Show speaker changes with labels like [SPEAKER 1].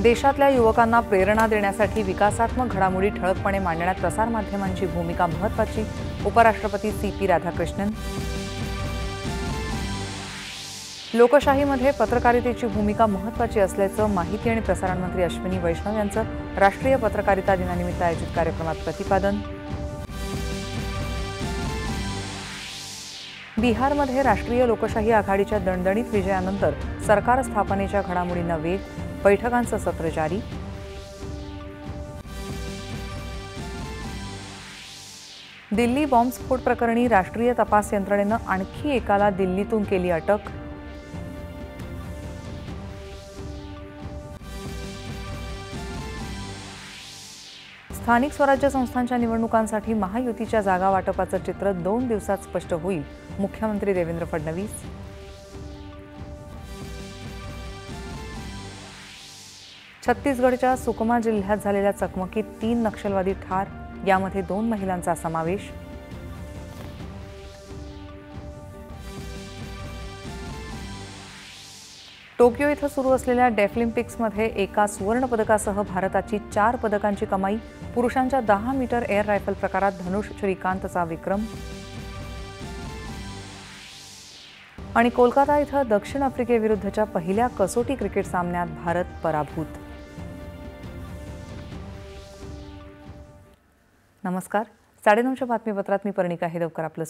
[SPEAKER 1] देशातल्या युवकांना प्रेरणा देण्यासाठी विकासात्मक घडामोडी ठळकपणे मांडण्यात प्रसारमाध्यमांची भूमिका महत्त्वाची, उपराष्ट्रपती CP राधाकृष्णन. लोकशाहीमध्ये पत्रकारितेची भूमिका महत्त्वाची असल्याचं माहिती आणि प्रसारण मंत्री अश्विनी वैष्णव यांचं राष्ट्रीय पत्रकारिता दिनानिमित्त आयोजित कार्यक्रमात प्रतिपादन. बिहारमध्ये राष्ट्रीय लोकशाही आघाडीच्या दणदणीत विजयानंतर सरकार स्थापनेच्या घडामोडींना वेग, बैठकांचं सत्र जारी. दिल्ली बॉम्बस्फोट प्रकरणी राष्ट्रीय तपास यंत्रणेनं आणखी एकाला दिल्लीतून केली अटक. स्थानिक स्वराज्य संस्थांच्या निवडणुकांसाठी महायुतीच्या जागा वाटपाचं चित्र 2 दिवसात स्पष्ट होईल, मुख्यमंत्री देवेंद्र फडणवीस. छत्तीसगडच्या सुकमा जिल्ह्यात झालेल्या चकमकीत 3 नक्षलवादी ठार, यामध्ये 2 महिलांचा समावेश. टोकियो इथं सुरू असलेल्या डेफलिम्पिक्समध्ये एका सुवर्णपदकासह भारताची 4 पदकांची कमाई. पुरुषांच्या 10 मीटर एअर रायफल प्रकारात धनुष श्रीकांतचा विक्रम. आणि कोलकाता इथं दक्षिण आफ्रिकेविरुद्धच्या पहिल्या कसोटी क्रिकेट सामन्यात भारत पराभूत. नमस्कार, 9:30च्या बातमीपत्रात मी पर्णिका हेदवकर आपलं